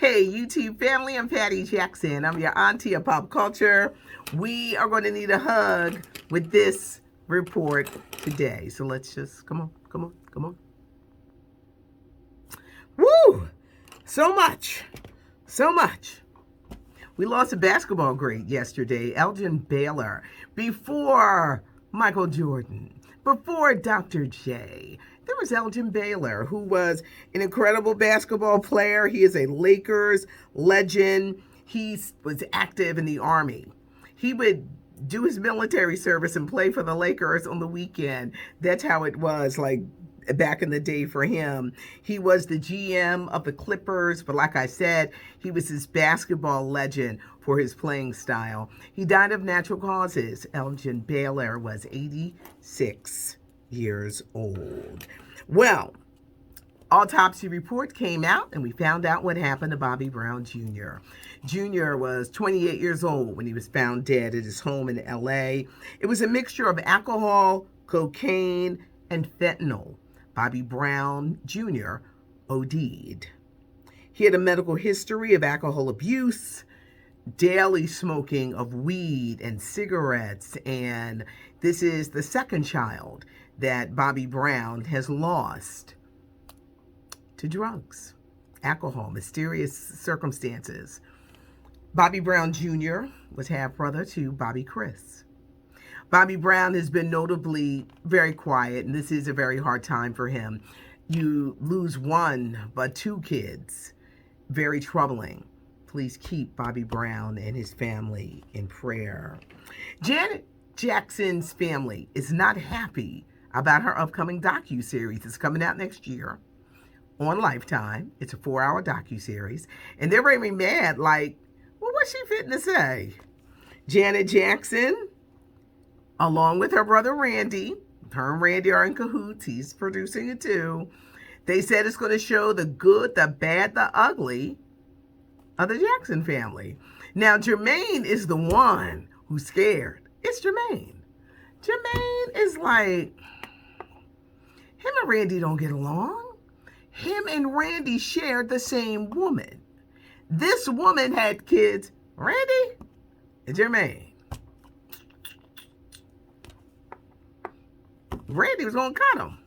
Hey, YouTube family, I'm Patty Jackson. I'm your auntie of pop culture. We are going to need a hug with this report today. So let's just, come on. Woo! So much. We lost a basketball great yesterday, Elgin Baylor, before Michael Jordan, before Dr. J. There was Elgin Baylor, who was an incredible basketball player. He is a Lakers legend. He was active in the Army. He would do his military service and play for the Lakers on the weekend. That's how it was, like, back in the day for him. He was the GM of the Clippers, but like I said, he was his basketball legend for his playing style. He died of natural causes. Elgin Baylor was 86 years old. Well, autopsy report came out and we found out what happened to Bobby Brown Jr. Jr. was 28 years old when he was found dead at his home in LA. It was a mixture of alcohol, cocaine, and fentanyl. Bobby Brown Jr. OD'd. He had a medical history of alcohol abuse, daily smoking of weed and cigarettes, and this is the second child that Bobby Brown has lost to drugs, alcohol, mysterious circumstances. Bobby Brown Jr. was half-brother to Bobby Chris. Bobby Brown has been notably very quiet, and this is a very hard time for him. You lose one, but two kids. Very troubling. Please keep Bobby Brown and his family in prayer. Janet Jackson's family is not happy about her upcoming docuseries. It's coming out next year on Lifetime. It's a 4-hour docuseries. And they're very mad, like, well, what's she fitting to say? Janet Jackson, along with her brother Randy, her and Randy are in cahoots. He's producing it too. They said it's going to show the good, the bad, the ugly of the Jackson family. Now, Jermaine is the one who's scared. It's Jermaine. Jermaine is like, him and Randy don't get along. Him and Randy shared the same woman. This woman had kids, Randy and Jermaine. Randy was going to cut him.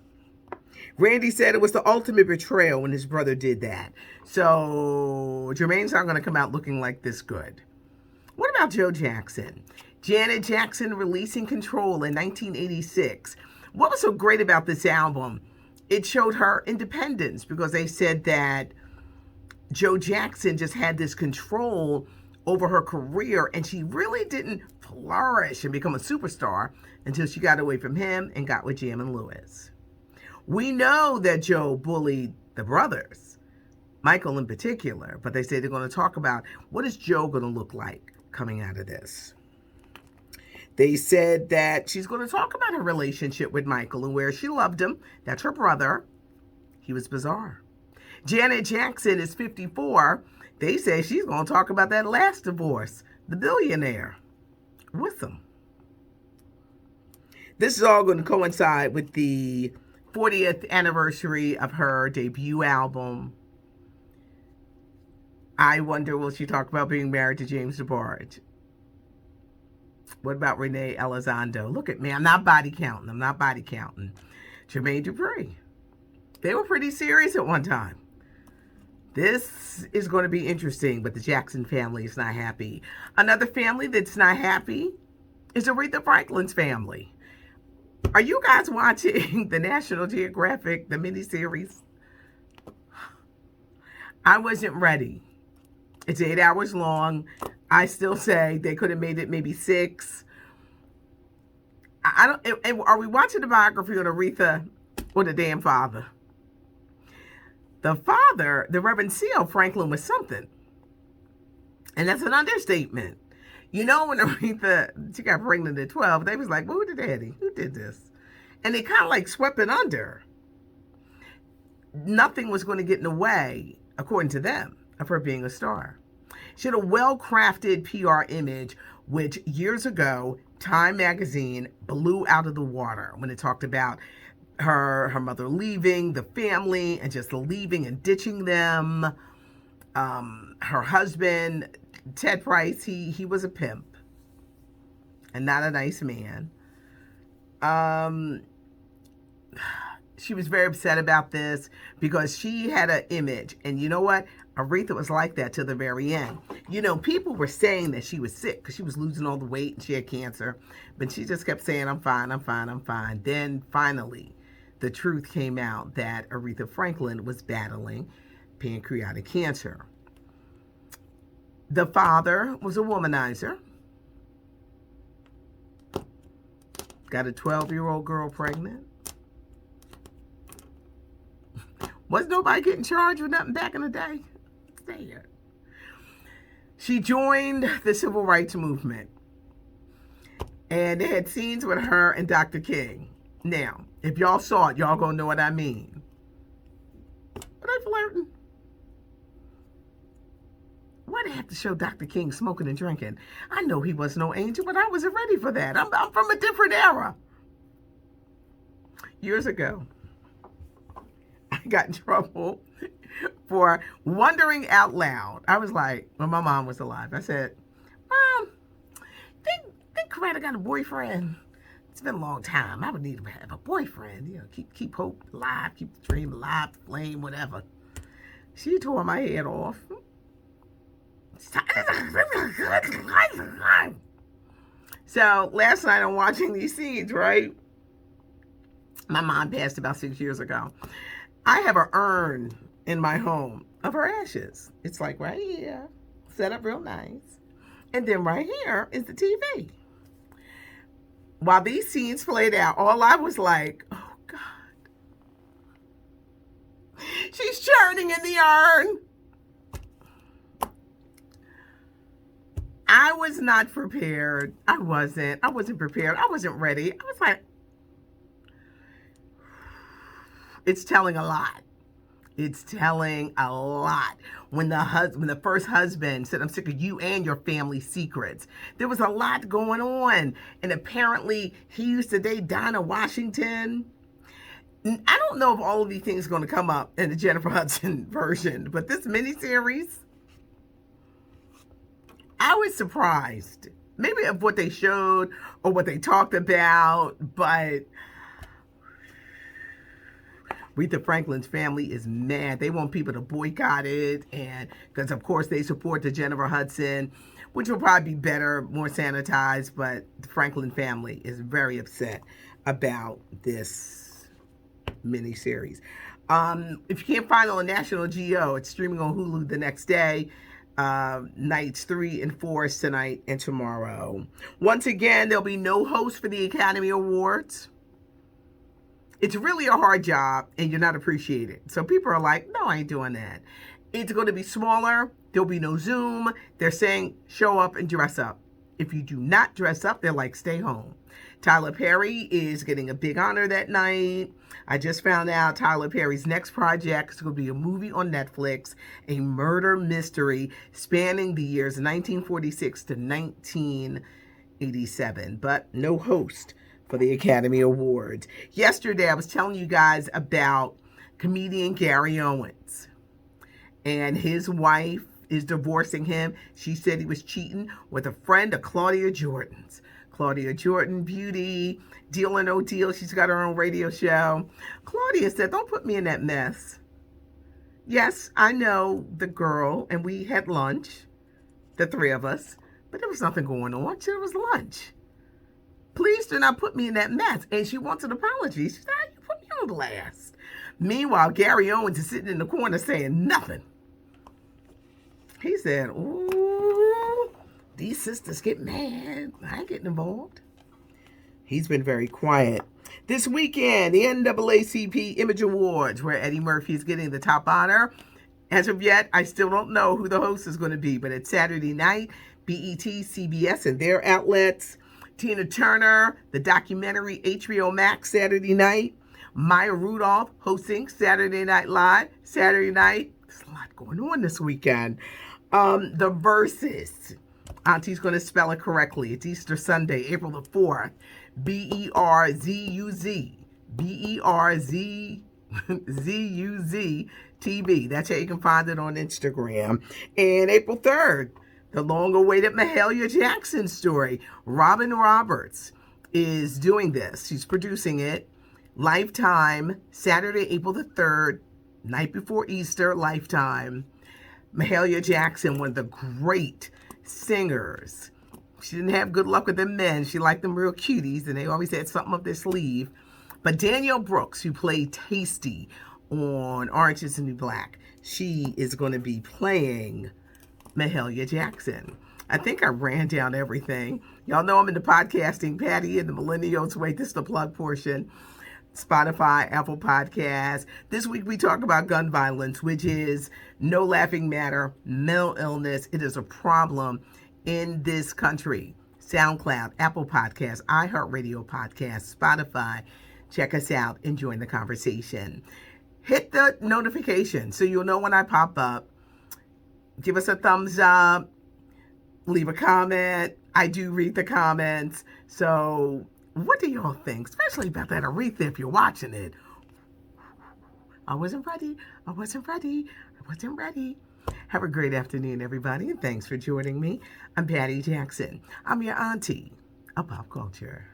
Randy said it was the ultimate betrayal when his brother did that. So Jermaine's not going to come out looking like this good. What about Joe Jackson? Janet Jackson releasing Control in 1986. What was so great about this album? It showed her independence because they said that Joe Jackson just had this control over her career, and she really didn't flourish and become a superstar until she got away from him and got with Jam and Lewis. We know that Joe bullied the brothers, Michael in particular, but they say they're going to talk about what is Joe going to look like coming out of this. They said that she's going to talk about her relationship with Michael and where she loved him. That's her brother. He was bizarre. Janet Jackson is 54. They say she's going to talk about that last divorce, the billionaire, with them. This is all going to coincide with the 40th anniversary of her debut album. I wonder, will she talk about being married to James DeBarge? What about Renee Elizondo? Look at me. I'm not body counting. Jermaine Dupri. They were pretty serious at one time. This is going to be interesting, but the Jackson family is not happy. Another family that's not happy is Aretha Franklin's family. Are you guys watching the National Geographic, the miniseries? I wasn't ready. It's 8 hours long. I still say they could have made it maybe 6. I don't. Are we watching the biography on Aretha or the damn father? The father, the Reverend C.L. Franklin, was something. And that's an understatement. You know, when Aretha, she got pregnant at 12, they was like, well, who did daddy? Who did this? And they kind of like swept it under. Nothing was going to get in the way, according to them, of her being a star. She had a well-crafted PR image, which years ago, Time magazine blew out of the water when it talked about her mother leaving the family and just leaving and ditching them. Her husband, Ted Price, he was a pimp and not a nice man. Um, she was very upset about this because she had an image. And you know what? Aretha was like that till the very end. You know, people were saying that she was sick because she was losing all the weight and she had cancer. But she just kept saying, I'm fine, I'm fine, I'm fine. Then finally, the truth came out that Aretha Franklin was battling pancreatic cancer. The father was a womanizer. Got a 12-year-old girl pregnant. Was nobody getting charged with nothing back in the day? Stay here. She joined the civil rights movement. And they had scenes with her and Dr. King. Now, if y'all saw it, y'all gonna know what I mean. Were they flirting? Why they have to show Dr. King smoking and drinking? I know he was no angel, but I wasn't ready for that. I'm from a different era. Years ago, I got in trouble for wondering out loud. I was like, when my mom was alive, I said, Mom, think Coretta got a boyfriend? It's been a long time. I would need to have a boyfriend. You know, keep hope alive, keep the dream alive, the flame, whatever. She tore my head off. So last night I'm watching these scenes, right? My mom passed about 6 years ago. I have an urn in my home of her ashes. It's like right here, set up real nice. And then right here is the TV. While these scenes played out, all I was like, oh God. She's churning in the urn. I was not prepared. I wasn't prepared. I wasn't ready. I was like, it's telling a lot. It's telling a lot. When the first husband said, I'm sick of you and your family secrets, there was a lot going on. And apparently he used to date Dinah Washington. I don't know if all of these things are going to come up in the Jennifer Hudson version, but this miniseries, I was surprised. Maybe of what they showed or what they talked about, but Aretha Franklin's family is mad. They want people to boycott it, and because of course they support the Jennifer Hudson, which will probably be better, more sanitized, but the Franklin family is very upset about this miniseries. If you can't find it on National Geo, it's streaming on Hulu the next day. Nights 3 and 4 is tonight and tomorrow. Once again, there'll be no host for the Academy Awards. It's really a hard job and you're not appreciated. So people are like, no, I ain't doing that. It's going to be smaller. There'll be no Zoom. They're saying show up and dress up. If you do not dress up, they're like, stay home. Tyler Perry is getting a big honor that night. I just found out Tyler Perry's next project is going to be a movie on Netflix, a murder mystery spanning the years 1946 to 1987, but no host for the Academy Awards. Yesterday, I was telling you guys about comedian Gary Owens, and his wife is divorcing him. She said he was cheating with a friend of Claudia Jordan's. Claudia Jordan, beauty, Deal or No Deal. She's got her own radio show. Claudia said, don't put me in that mess. Yes, I know the girl, and we had lunch, the three of us, but there was nothing going on. It was lunch. Please do not put me in that mess. And she wants an apology. She said, you put me on blast. Meanwhile, Gary Owens is sitting in the corner saying nothing. He said, ooh, these sisters get mad. I ain't getting involved. He's been very quiet. This weekend, the NAACP Image Awards, where Eddie Murphy is getting the top honor. As of yet, I still don't know who the host is going to be, but it's Saturday night, BET, CBS, and their outlets. Tina Turner, the documentary HBO Max Saturday night. Maya Rudolph hosting Saturday Night Live Saturday night. There's a lot going on this weekend. The Versus. Auntie's going to spell it correctly. It's Easter Sunday, April the 4th. Berzuz. Berzuz. ZUZ TV. That's how you can find it on Instagram. And April 3rd, the long-awaited Mahalia Jackson story. Robin Roberts is doing this. She's producing it. Lifetime, Saturday, April the 3rd, night before Easter, Lifetime. Mahalia Jackson, one of the great singers. She didn't have good luck with them men. She liked them real cuties, and they always had something up their sleeve. But Danielle Brooks, who played Tasty on Orange is the New Black, she is going to be playing Mahalia Jackson. I think I ran down everything. Y'all know I'm in the podcasting, Patty and the Millennials. Wait, this is the plug portion. Spotify, Apple Podcasts. This week we talk about gun violence, which is no laughing matter, mental illness. It is a problem in this country. SoundCloud, Apple Podcasts, iHeartRadio Podcasts, Spotify. Check us out and join the conversation. Hit the notification so you'll know when I pop up. Give us a thumbs up. Leave a comment. I do read the comments. So what do y'all think? Especially about that Aretha if you're watching it. I wasn't ready. Have a great afternoon, everybody, and thanks for joining me. I'm Patty Jackson. I'm your auntie of pop culture.